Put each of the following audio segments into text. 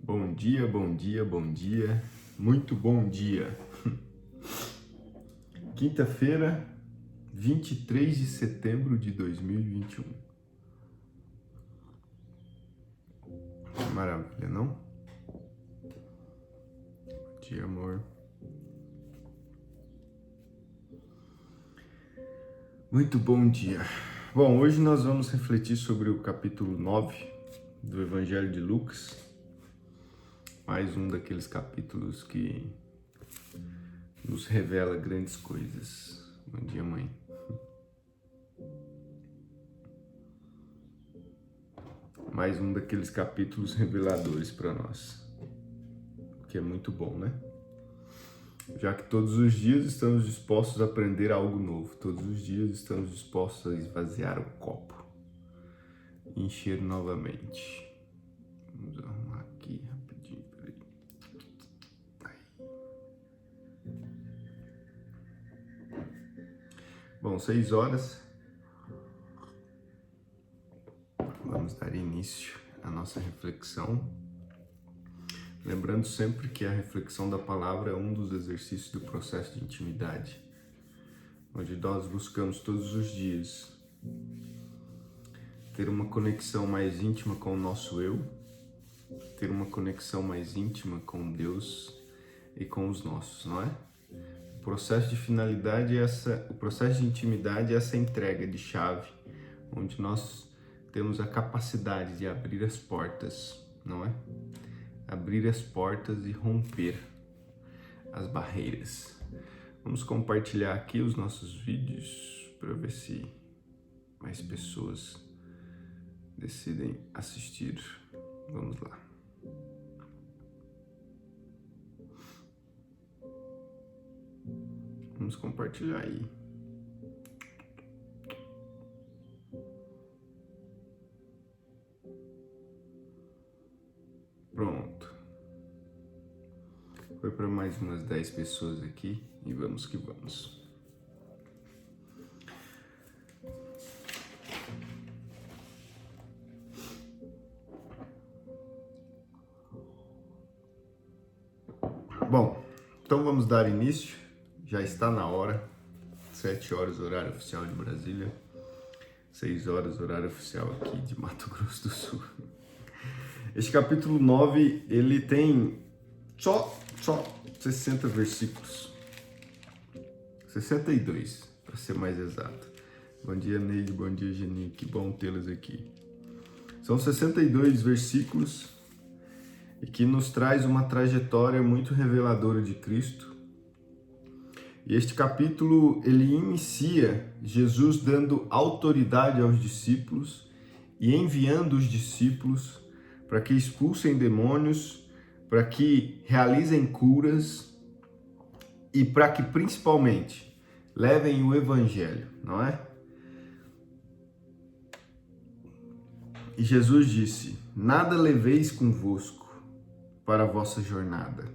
Bom dia, bom dia, bom dia, muito bom dia. Quinta-feira, 23 de setembro de 2021. Maravilha, não? Bom dia, amor. Muito bom dia. Bom, hoje nós vamos refletir sobre o capítulo 9 do Evangelho de Lucas. Mais um daqueles capítulos que nos revela grandes coisas. Bom dia, mãe. Mais um daqueles capítulos reveladores para nós, o que é muito bom, né? Já que todos os dias estamos dispostos a aprender algo novo, todos os dias estamos dispostos a esvaziar o copo e encher novamente. Vamos arrumar aqui rapidinho, peraí. Bom, 6 horas. Vamos dar início à nossa reflexão. Lembrando sempre que a reflexão da palavra é um dos exercícios do processo de intimidade, onde nós buscamos todos os dias ter uma conexão mais íntima com o nosso eu, ter uma conexão mais íntima com Deus e com os nossos, não é? O processo de finalidade o processo de intimidade é essa entrega de chave, onde nós temos a capacidade de abrir as portas, não é? Abrir as portas e romper as barreiras. Vamos compartilhar aqui os nossos vídeos para ver se mais pessoas decidem assistir. Vamos lá. Vamos compartilhar aí. Pronto. Foi para mais umas 10 pessoas aqui e vamos que vamos. Bom, então vamos dar início. Já está na hora. 7 horas, horário oficial de Brasília. 6 horas, horário oficial aqui de Mato Grosso do Sul. Este capítulo 9, ele tem só 60 versículos. 62, para ser mais exato. Bom dia, Neide. Bom dia, Geni. Que bom tê-los aqui. São 62 versículos e que nos traz uma trajetória muito reveladora de Cristo. E este capítulo, ele inicia Jesus dando autoridade aos discípulos e enviando os discípulos para que expulsem demônios, para que realizem curas e para que, principalmente, levem o evangelho, não é? E Jesus disse: nada leveis convosco para a vossa jornada,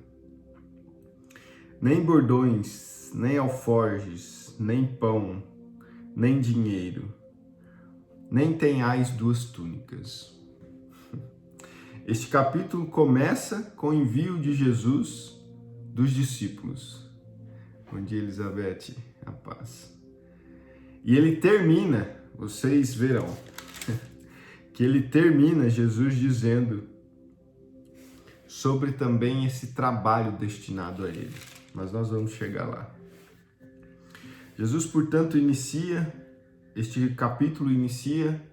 nem bordões, nem alforjes, nem pão, nem dinheiro, nem tenhais 2 túnicas. Este capítulo começa com o envio de Jesus dos discípulos. Bom dia, Elizabeth, a paz. E ele termina, vocês verão, que ele termina Jesus dizendo sobre também esse trabalho destinado a ele. Mas nós vamos chegar lá. Jesus, portanto, este capítulo inicia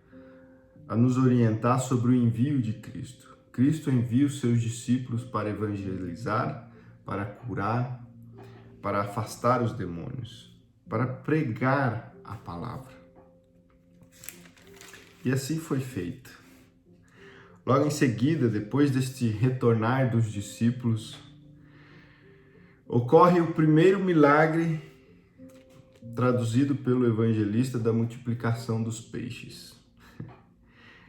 a nos orientar sobre o envio de Cristo. Cristo envia os seus discípulos para evangelizar, para curar, para afastar os demônios, para pregar a palavra. E assim foi feito. Logo em seguida, depois deste retornar dos discípulos, ocorre o primeiro milagre traduzido pelo evangelista da multiplicação dos peixes.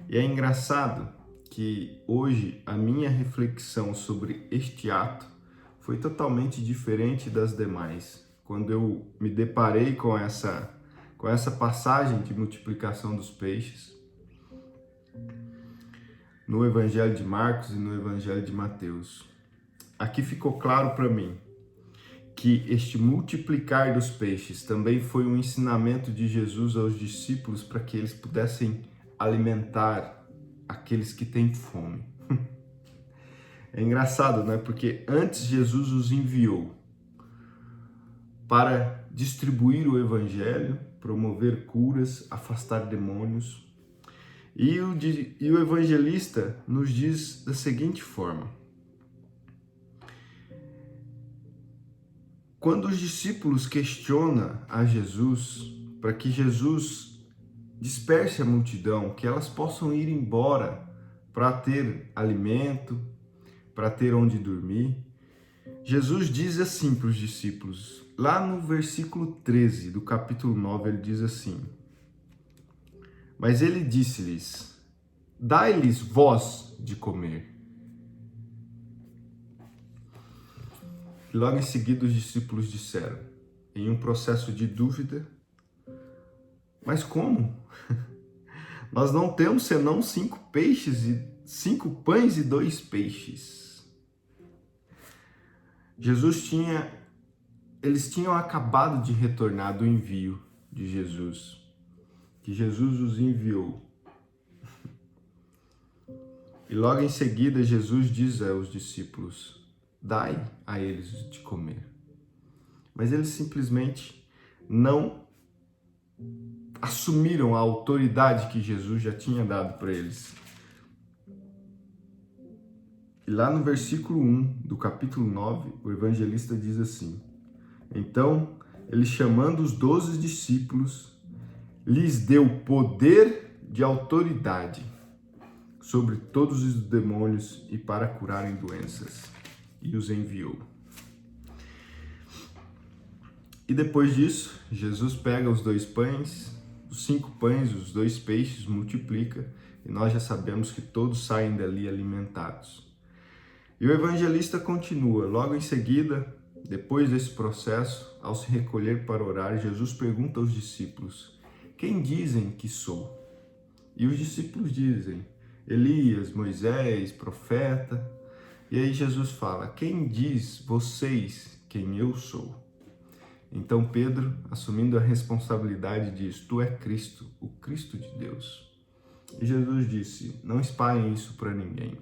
E é engraçado que hoje a minha reflexão sobre este ato foi totalmente diferente das demais. Quando eu me deparei com essa passagem de multiplicação dos peixes, no Evangelho de Marcos e no Evangelho de Mateus. Aqui ficou claro para mim que este multiplicar dos peixes também foi um ensinamento de Jesus aos discípulos para que eles pudessem alimentar aqueles que têm fome. É engraçado, né? Porque antes Jesus os enviou para distribuir o evangelho, promover curas, afastar demônios. E o evangelista nos diz da seguinte forma: quando os discípulos questionam a Jesus para que Jesus disperse a multidão, que elas possam ir embora para ter alimento, para ter onde dormir, Jesus diz assim para os discípulos, lá no versículo 13 do capítulo 9, ele diz assim: mas ele disse-lhes, dai-lhes vós de comer. E logo em seguida os discípulos disseram, em um processo de dúvida, mas como? Nós não temos senão 5 pães e 2 peixes. Eles tinham acabado de retornar do envio de Jesus, que Jesus os enviou. E logo em seguida Jesus diz aos discípulos, dai a eles de comer. Mas eles simplesmente não assumiram a autoridade que Jesus já tinha dado para eles. E lá no versículo 1 do capítulo 9, o evangelista diz assim: então, ele chamando os 12 discípulos, lhes deu poder de autoridade sobre todos os demônios e para curarem doenças, e os enviou. E depois disso, Jesus pega os 2 pães, os 5 pães, os 2 peixes, multiplica, e nós já sabemos que todos saem dali alimentados. E o evangelista continua, logo em seguida, depois desse processo, ao se recolher para orar, Jesus pergunta aos discípulos, quem dizem que sou? E os discípulos dizem, Elias, Moisés, profeta. E aí Jesus fala, quem diz vocês quem eu sou? Então Pedro, assumindo a responsabilidade, diz, tu é Cristo, o Cristo de Deus. E Jesus disse, não espalhem isso para ninguém.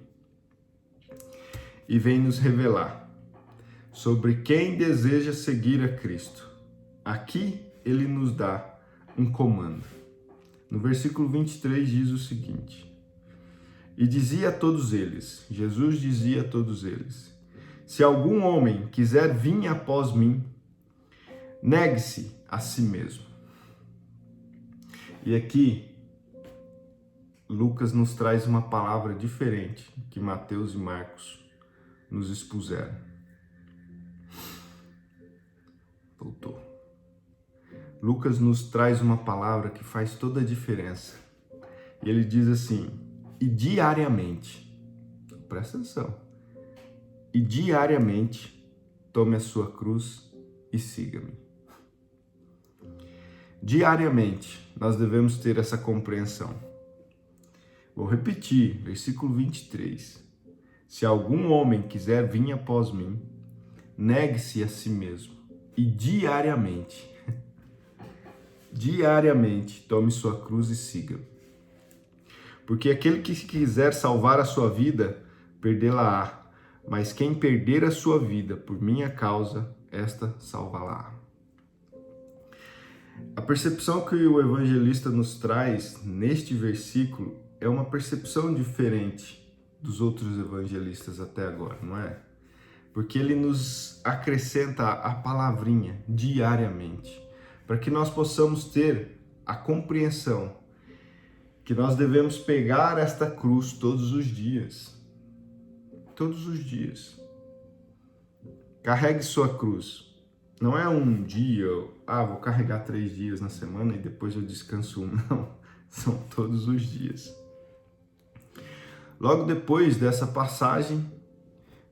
E vem nos revelar sobre quem deseja seguir a Cristo. Aqui ele nos dá um comando. No versículo 23 diz o seguinte, e dizia a todos eles, Jesus dizia a todos eles, se algum homem quiser vir após mim, negue-se a si mesmo. E aqui, Lucas nos traz uma palavra diferente que Mateus e Marcos nos expuseram. Voltou. Lucas nos traz uma palavra que faz toda a diferença. E ele diz assim, e diariamente, presta atenção, e diariamente tome a sua cruz e siga-me. Diariamente, nós devemos ter essa compreensão. Vou repetir, versículo 23. Se algum homem quiser vir após mim, negue-se a si mesmo e diariamente tome sua cruz e siga. Porque aquele que quiser salvar a sua vida, perdê-la-á. Mas quem perder a sua vida por minha causa, esta salvá-la-á. A percepção que o evangelista nos traz neste versículo é uma percepção diferente dos outros evangelistas até agora, não é? Porque ele nos acrescenta a palavrinha diariamente, para que nós possamos ter a compreensão que nós devemos pegar esta cruz todos os dias. Todos os dias. Carregue sua cruz. Não é um dia, vou carregar 3 dias na semana e depois eu descanso um. Não, são todos os dias. Logo depois dessa passagem,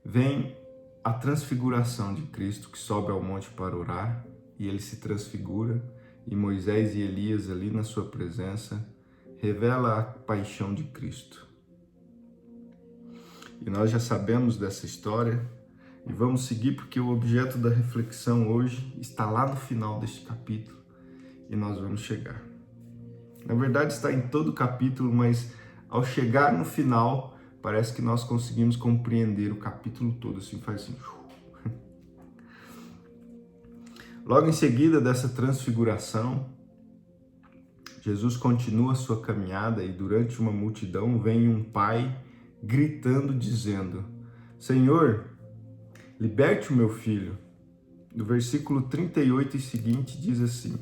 vem a transfiguração de Cristo, que sobe ao monte para orar, e ele se transfigura, e Moisés e Elias ali na sua presença, revela a paixão de Cristo. E nós já sabemos dessa história e vamos seguir porque o objeto da reflexão hoje está lá no final deste capítulo e nós vamos chegar. Na verdade está em todo o capítulo, mas ao chegar no final, parece que nós conseguimos compreender o capítulo todo, assim, faz assim. Logo em seguida dessa transfiguração, Jesus continua sua caminhada e durante uma multidão vem um pai gritando, dizendo: Senhor, liberte o meu filho. No versículo 38 e seguinte diz assim: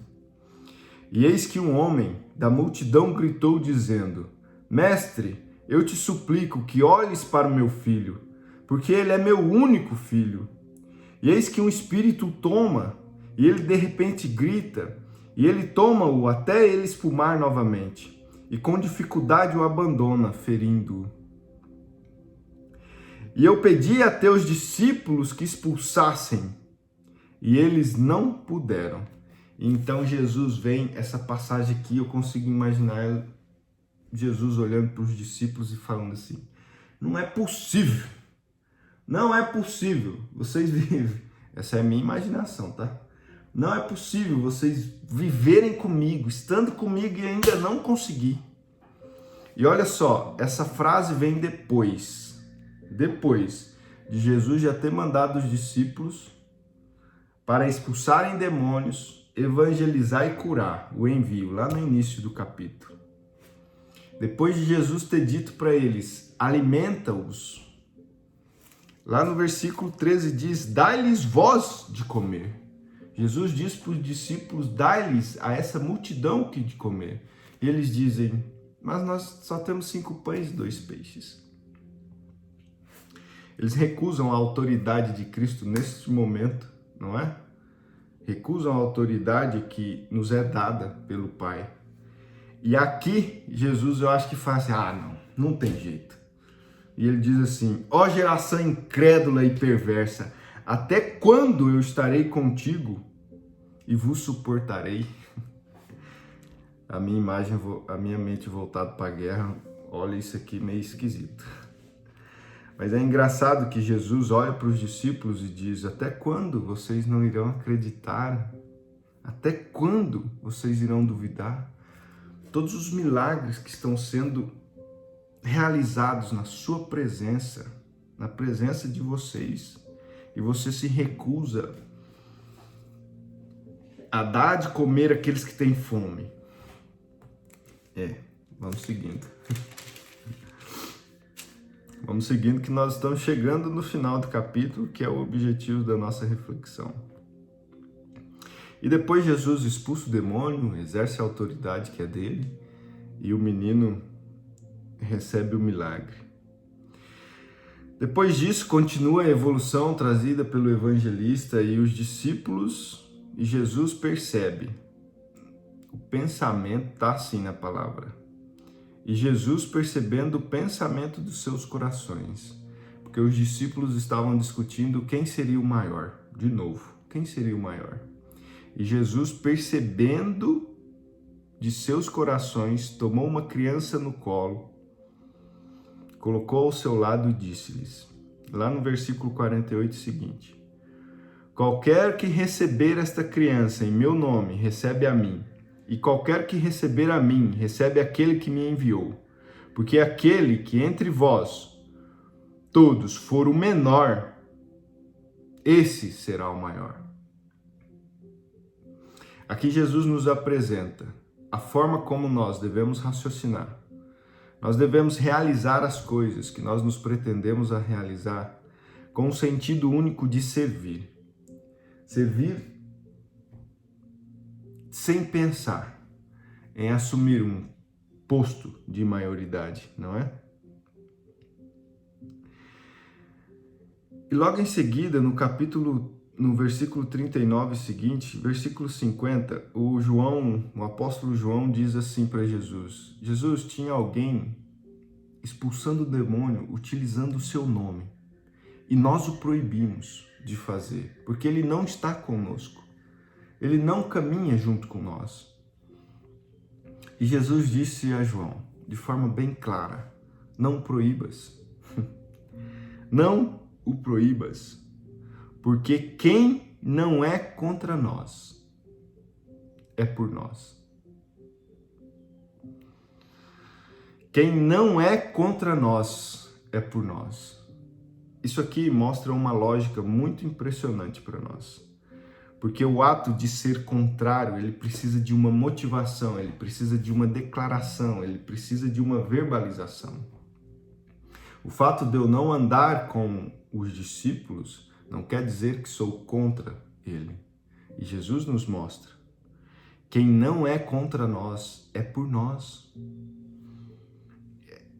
E eis que um homem da multidão gritou, dizendo: Mestre, eu te suplico que olhes para o meu filho, porque ele é meu único filho. E eis que um espírito o toma, e ele de repente grita, e ele toma-o até ele espumar novamente, e com dificuldade o abandona, ferindo-o. E eu pedi a teus discípulos que expulsassem, e eles não puderam. Então Jesus vem, essa passagem aqui, eu consigo imaginar Jesus olhando para os discípulos e falando assim: não é possível, não é possível, vocês vivem, essa é a minha imaginação, tá? Não é possível vocês viverem comigo, estando comigo e ainda não conseguir. E olha só, essa frase vem depois de Jesus já ter mandado os discípulos para expulsarem demônios, evangelizar e curar, o envio, lá no início do capítulo. Depois de Jesus ter dito para eles, alimenta-os, lá no versículo 13 diz, dai-lhes voz de comer. Jesus diz para os discípulos, dai-lhes a essa multidão que de comer. E eles dizem, mas nós só temos 5 pães e 2 peixes. Eles recusam a autoridade de Cristo neste momento, não é? Recusam a autoridade que nos é dada pelo Pai. E aqui, Jesus, eu acho que faz assim, não tem jeito. E ele diz assim, ó geração incrédula e perversa, até quando eu estarei contigo e vos suportarei? A minha mente voltada para a guerra, olha isso aqui meio esquisito. Mas é engraçado que Jesus olha para os discípulos e diz, até quando vocês não irão acreditar? Até quando vocês irão duvidar? Todos os milagres que estão sendo realizados na sua presença, na presença de vocês, e você se recusa a dar de comer àqueles que têm fome. Vamos seguindo. Vamos seguindo que nós estamos chegando no final do capítulo, que é o objetivo da nossa reflexão. E depois Jesus expulsa o demônio, exerce a autoridade que é dele, e o menino recebe o milagre. Depois disso, continua a evolução trazida pelo evangelista e os discípulos, e Jesus percebe. O pensamento está assim na palavra. E Jesus percebendo o pensamento dos seus corações, porque os discípulos estavam discutindo quem seria o maior, de novo, quem seria o maior. E Jesus, percebendo de seus corações, tomou uma criança no colo, colocou ao seu lado e disse-lhes, lá no versículo 48 seguinte, qualquer que receber esta criança em meu nome, recebe a mim, e qualquer que receber a mim, recebe aquele que me enviou, porque aquele que entre vós todos for o menor, esse será o maior. Aqui Jesus nos apresenta a forma como nós devemos raciocinar. Nós devemos realizar as coisas que nós nos pretendemos a realizar com o sentido único de servir. Servir sem pensar em assumir um posto de maioridade, não é? E logo em seguida, no versículo 39 seguinte, versículo 50, o apóstolo João diz assim para Jesus, Jesus, tinha alguém expulsando o demônio utilizando o seu nome, e nós o proibimos de fazer, porque ele não está conosco, ele não caminha junto com nós. E Jesus disse a João, de forma bem clara, não proíbas. não o proíbas, porque quem não é contra nós é por nós. Quem não é contra nós é por nós. Isso aqui mostra uma lógica muito impressionante para nós. Porque o ato de ser contrário, ele precisa de uma motivação, ele precisa de uma declaração, ele precisa de uma verbalização. O fato de eu não andar com os discípulos não quer dizer que sou contra ele. E Jesus nos mostra: quem não é contra nós é por nós.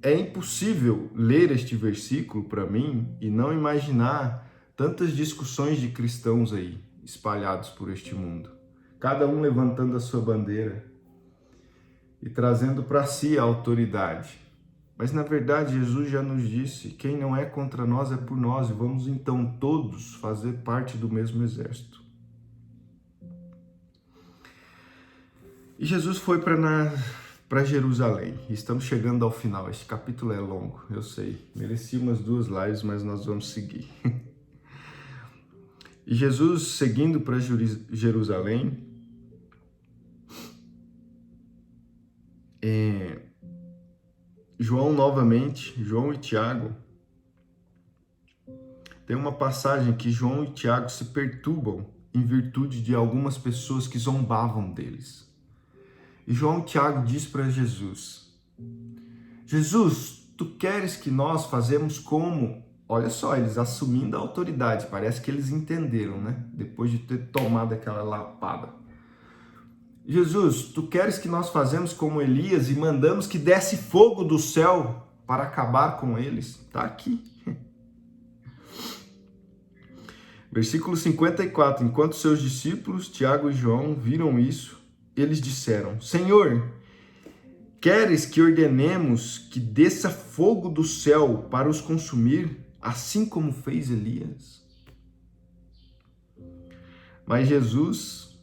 É impossível ler este versículo para mim e não imaginar tantas discussões de cristãos aí, espalhados por este mundo. Cada um levantando a sua bandeira e trazendo para si a autoridade. Mas na verdade Jesus já nos disse: quem não é contra nós é por nós, e vamos então todos fazer parte do mesmo exército. E Jesus foi para Jerusalém. Estamos chegando ao final. Este capítulo é longo, eu sei. Merecia umas 2 lives, mas nós vamos seguir. E Jesus, seguindo para Jerusalém, João e Tiago, tem uma passagem que João e Tiago se perturbam em virtude de algumas pessoas que zombavam deles. E João e Tiago diz para Jesus: Jesus, tu queres que nós fazemos como... Olha só, eles assumindo a autoridade, parece que eles entenderam, né? Depois de ter tomado aquela lapada. Jesus, tu queres que nós fazemos como Elias e mandamos que desce fogo do céu para acabar com eles? Tá aqui. Versículo 54. Enquanto seus discípulos, Tiago e João, viram isso, eles disseram: Senhor, queres que ordenemos que desça fogo do céu para os consumir, assim como fez Elias? Mas Jesus,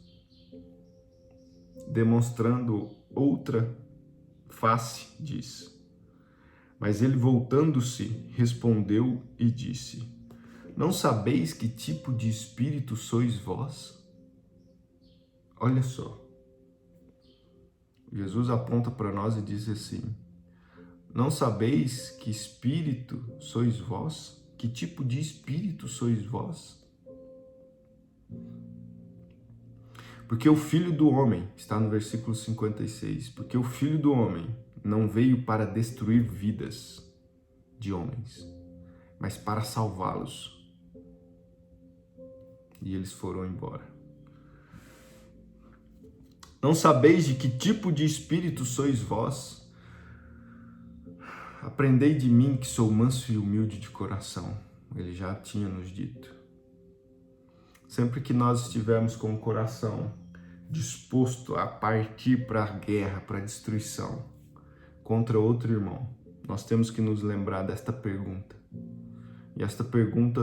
demonstrando outra face, diz: mas ele, voltando-se, respondeu e disse: não sabeis que tipo de espírito sois vós? Olha só. Jesus aponta para nós e diz assim: não sabeis que espírito sois vós? Que tipo de espírito sois vós? Porque o Filho do Homem, está no versículo 56, porque o Filho do Homem não veio para destruir vidas de homens, mas para salvá-los. E eles foram embora. Não sabeis de que tipo de espírito sois vós? Aprendei de mim, que sou manso e humilde de coração. Ele já tinha nos dito. Sempre que nós estivermos com o coração disposto a partir para a guerra, para a destruição, contra outro irmão, nós temos que nos lembrar desta pergunta. E esta pergunta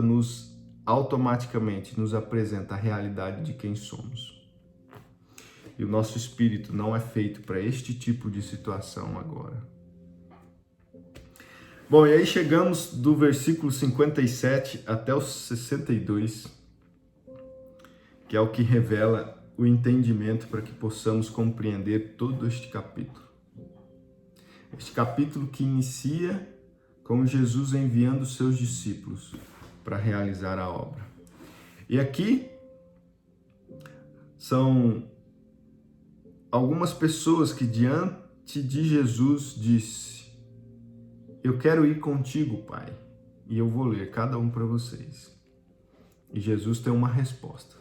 automaticamente nos apresenta a realidade de quem somos. E o nosso espírito não é feito para este tipo de situação agora. Bom, e aí chegamos do versículo 57 até o 62, que é o que revela o entendimento para que possamos compreender todo este capítulo. Este capítulo que inicia com Jesus enviando seus discípulos para realizar a obra. E aqui são algumas pessoas que diante de Jesus disse: eu quero ir contigo, Pai. E eu vou ler cada um para vocês. E Jesus tem uma resposta.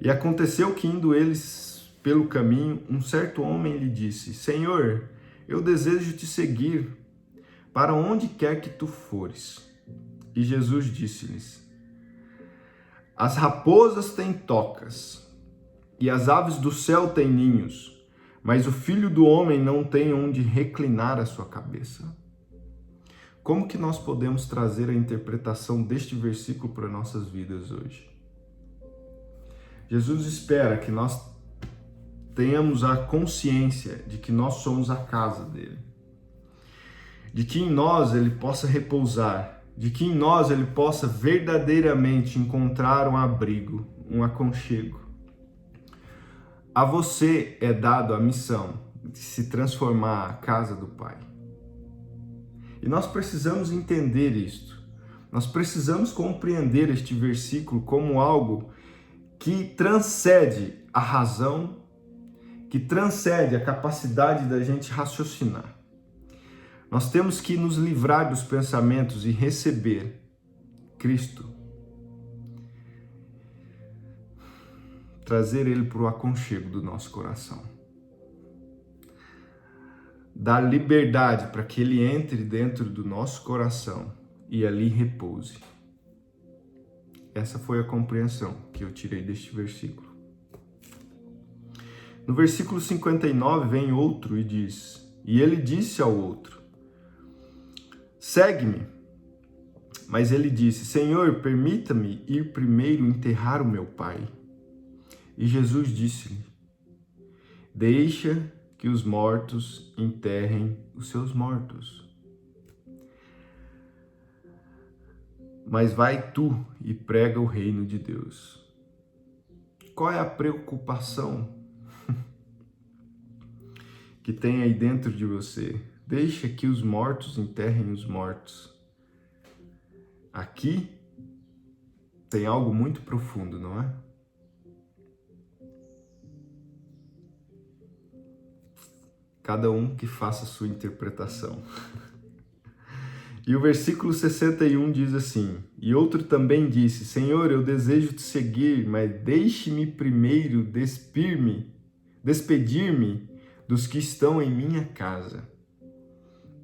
E aconteceu que, indo eles pelo caminho, um certo homem lhe disse: Senhor, eu desejo te seguir para onde quer que tu fores. E Jesus disse-lhes: as raposas têm tocas, e as aves do céu têm ninhos, mas o Filho do Homem não tem onde reclinar a sua cabeça. Como que nós podemos trazer a interpretação deste versículo para nossas vidas hoje? Jesus espera que nós tenhamos a consciência de que nós somos a casa dele, de que em nós ele possa repousar de que em nós ele possa verdadeiramente encontrar um abrigo, um aconchego. A você é dado a missão de se transformar a casa do Pai. E nós precisamos entender isto. Nós precisamos compreender este versículo como algo que transcende a razão, que transcende a capacidade da gente raciocinar. Nós temos que nos livrar dos pensamentos e receber Cristo. Trazer Ele para o aconchego do nosso coração. Dar liberdade para que Ele entre dentro do nosso coração e ali repouse. Essa foi a compreensão que eu tirei deste versículo. No versículo 59 vem outro e diz: e ele disse ao outro: segue-me. Mas ele disse: Senhor, permita-me ir primeiro enterrar o meu pai. E Jesus disse-lhe: deixa que os mortos enterrem os seus mortos. Mas vai tu e prega o reino de Deus. Qual é a preocupação que tem aí dentro de você? Deixa que os mortos enterrem os mortos. Aqui tem algo muito profundo, não é? Cada um que faça a sua interpretação. E o versículo 61 diz assim: e outro também disse: Senhor, eu desejo te seguir, mas deixe-me primeiro despedir-me dos que estão em minha casa.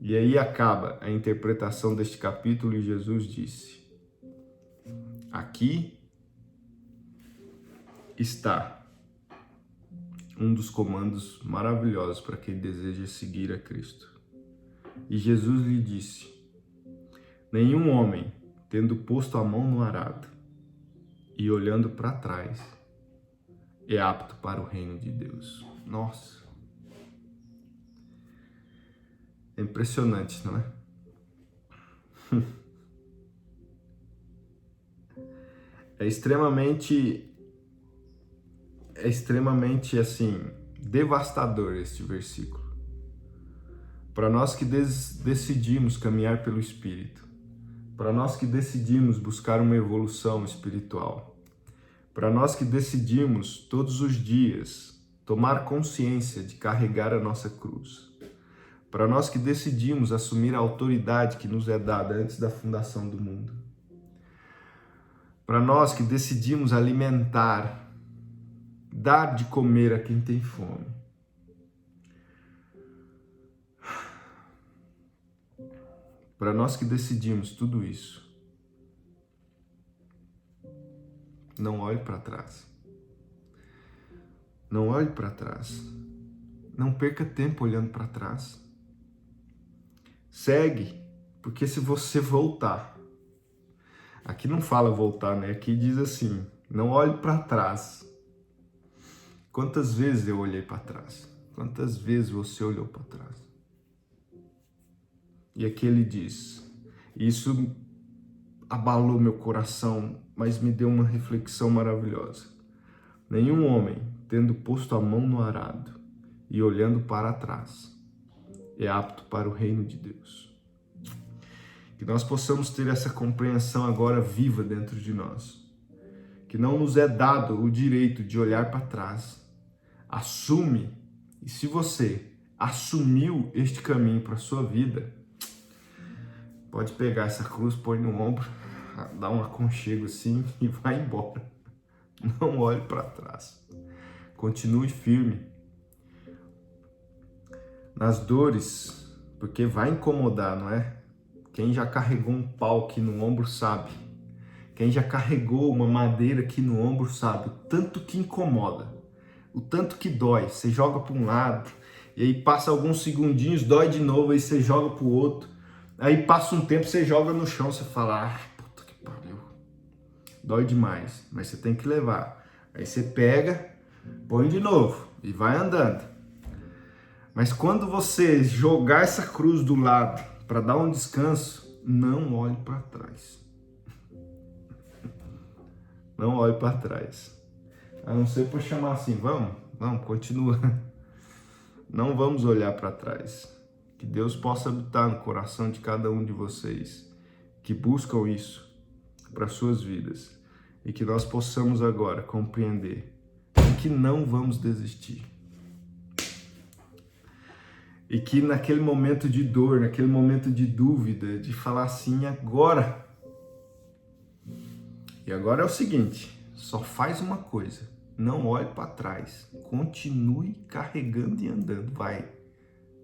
E aí acaba a interpretação deste capítulo e Jesus disse: aqui está um dos comandos maravilhosos para quem deseja seguir a Cristo. E Jesus lhe disse: nenhum homem, tendo posto a mão no arado e olhando para trás, é apto para o reino de Deus. Nossa! É impressionante, não é? É extremamente assim, devastador este versículo. Para nós que decidimos caminhar pelo Espírito, para nós que decidimos buscar uma evolução espiritual, para nós que decidimos todos os dias tomar consciência de carregar a nossa cruz, para nós que decidimos assumir a autoridade que nos é dada antes da fundação do mundo, para nós que decidimos alimentar, dar de comer a quem tem fome, para nós que decidimos tudo isso, não olhe para trás. Não olhe para trás. Não perca tempo olhando para trás. Segue, porque se você voltar, aqui não fala voltar, né? Aqui diz assim: não olhe para trás. Quantas vezes eu olhei para trás? Quantas vezes você olhou para trás? E aqui ele diz, isso abalou meu coração, mas me deu uma reflexão maravilhosa. Nenhum homem, tendo posto a mão no arado e olhando para trás, é apto para o reino de Deus. Que nós possamos ter essa compreensão agora viva dentro de nós. Que não nos é dado o direito de olhar para trás. Assume, e se você assumiu este caminho para a sua vida, pode pegar essa cruz, pôr no ombro, dar um aconchego assim e vai embora. Não olhe para trás. Continue firme nas dores, porque vai incomodar, não é? Quem já carregou um pau aqui no ombro sabe. Quem já carregou uma madeira aqui no ombro sabe o tanto que incomoda, o tanto que dói. Você joga para um lado, e aí passa alguns segundinhos, dói de novo, aí você joga para o outro. Aí passa um tempo, você joga no chão, você fala, puta que pariu. Dói demais, mas você tem que levar. Aí você pega, põe de novo e vai andando. Mas quando você jogar essa cruz do lado para dar um descanso, não olhe para trás. Não olhe para trás. A não ser por chamar assim, vamos, continua. Não vamos olhar para trás. Que Deus possa habitar no coração de cada um de vocês que buscam isso para suas vidas e que nós possamos agora compreender que não vamos desistir. E que naquele momento de dor, naquele momento de dúvida, de falar assim, agora. E agora é o seguinte, só faz uma coisa, não olhe para trás, continue carregando e andando, vai,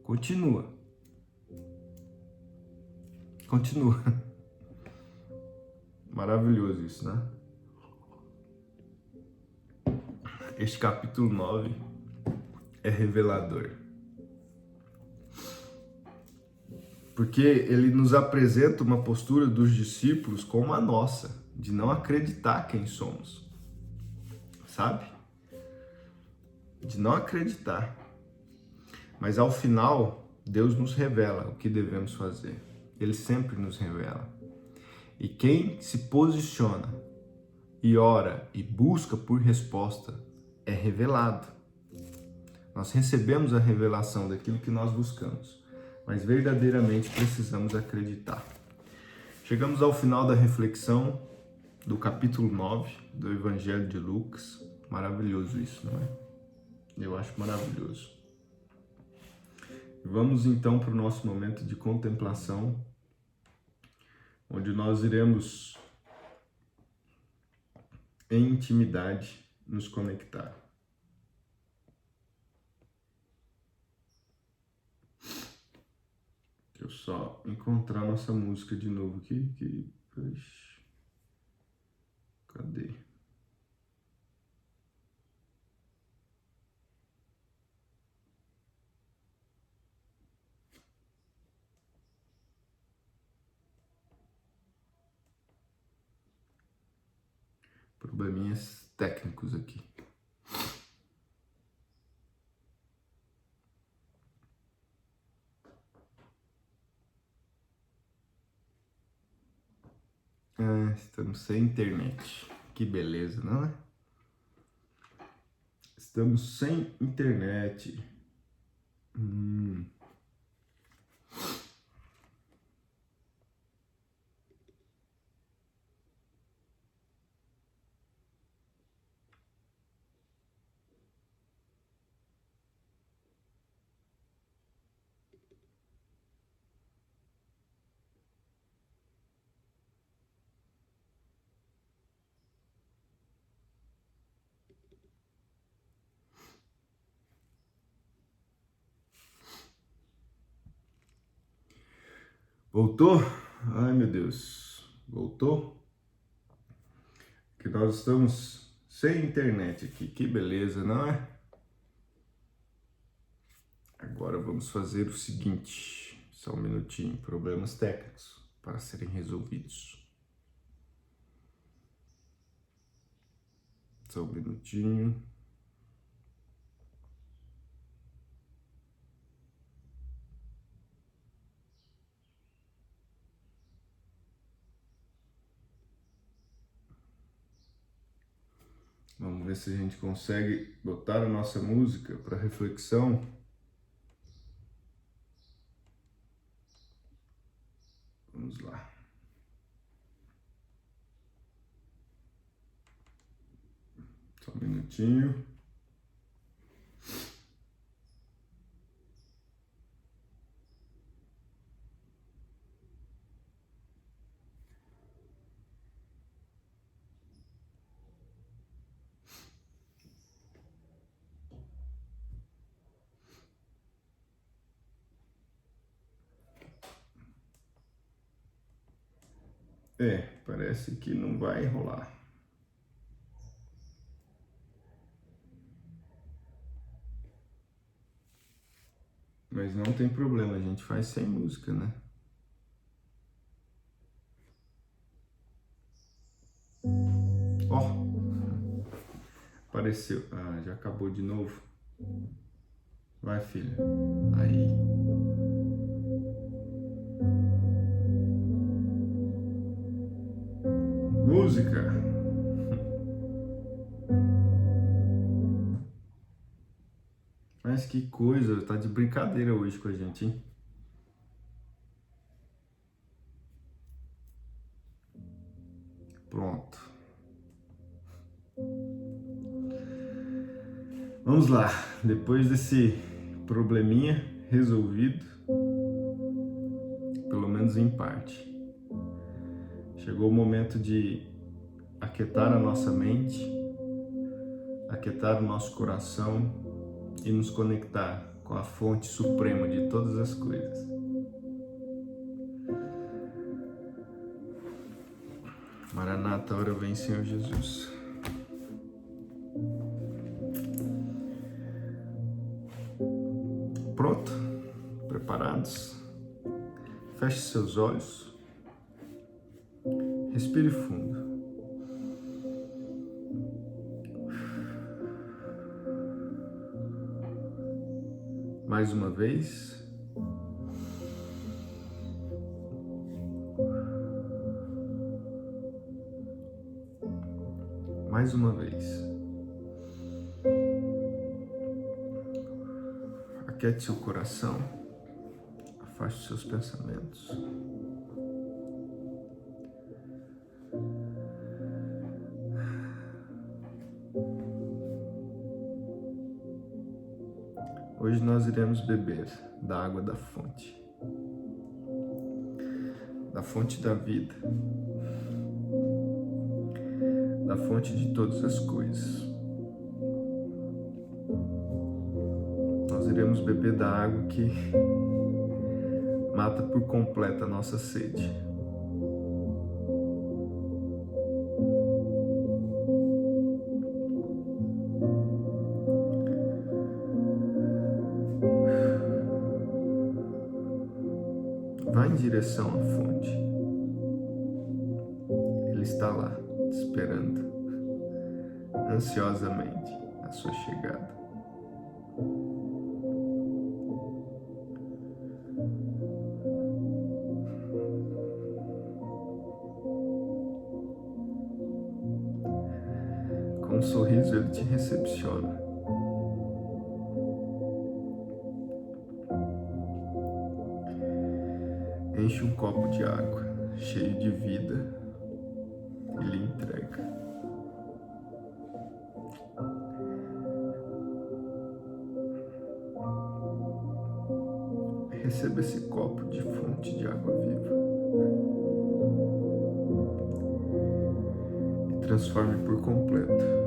continua. Maravilhoso isso, né? Este capítulo 9 é revelador. Porque ele nos apresenta uma postura dos discípulos como a nossa, de não acreditar quem somos, sabe? De não acreditar. Mas ao final, Deus nos revela o que devemos fazer. Ele sempre nos revela. E quem se posiciona e ora e busca por resposta é revelado. Nós recebemos a revelação daquilo que nós buscamos, mas verdadeiramente precisamos acreditar. Chegamos ao final da reflexão do capítulo 9 do Evangelho de Lucas. Maravilhoso isso, não é? Eu acho maravilhoso. Vamos então para o nosso momento de contemplação, onde nós iremos em intimidade nos conectar. Deixa eu só encontrar nossa música de novo aqui. Cadê? Probleminhas técnicos aqui. Estamos sem internet. Que beleza, não é? Estamos sem internet. Voltou? Ai, meu Deus. Voltou? Que nós estamos sem internet aqui. Que beleza, não é? Agora vamos fazer o seguinte. Só um minutinho. Problemas técnicos para serem resolvidos. Só um minutinho. Vamos ver se a gente consegue botar a nossa música para reflexão. Vamos lá. Só um minutinho. Parece que não vai rolar. Mas não tem problema, a gente faz sem música, né? Ó, apareceu. Já acabou de novo. Vai, filha. Aí. música. Mas que coisa, tá de brincadeira hoje com a gente, hein? Pronto. Vamos lá, depois desse probleminha resolvido, pelo menos em parte, chegou o momento de aquietar a nossa mente, aquietar o nosso coração e nos conectar com a fonte suprema de todas as coisas. Maranata, hora vem, Senhor Jesus. Pronto? Preparados? Feche seus olhos. Respire fundo. Mais uma vez. Mais uma vez. Aquiete seu coração. Afaste os seus pensamentos. Hoje nós iremos beber da água da fonte da vida, da fonte de todas as coisas. Nós iremos beber da água que mata por completo a nossa sede. Vá em direção à fonte. Ele está lá, esperando ansiosamente a sua chegada. Com um sorriso ele te recepciona. Enche um copo de água, cheio de vida, e lhe entrega. Receba esse copo de fonte de água viva e transforme por completo.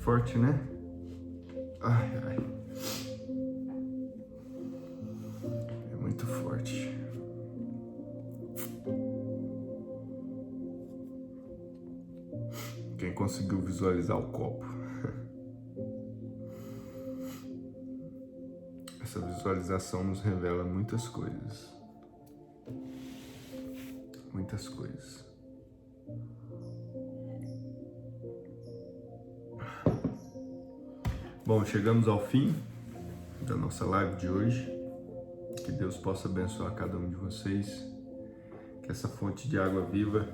Forte, né? Ai, ai. É muito forte. Quem conseguiu visualizar o copo? Essa visualização nos revela muitas coisas. Muitas coisas. Bom, chegamos ao fim da nossa live de hoje. Que Deus possa abençoar cada um de vocês. Que essa fonte de água viva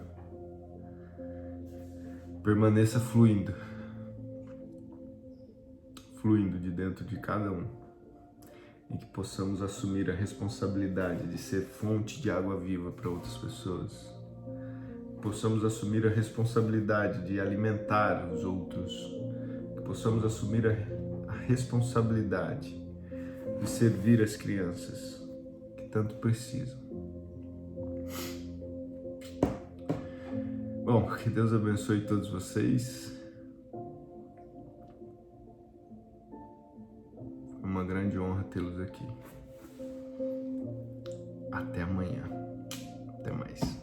permaneça fluindo de dentro de cada um. E que possamos assumir a responsabilidade de ser fonte de água viva para outras pessoas. Possamos assumir a responsabilidade de alimentar os outros. Que possamos assumir a responsabilidade de servir as crianças que tanto precisam. Bom, que Deus abençoe todos vocês. Foi uma grande honra tê-los aqui. Até amanhã. Até mais.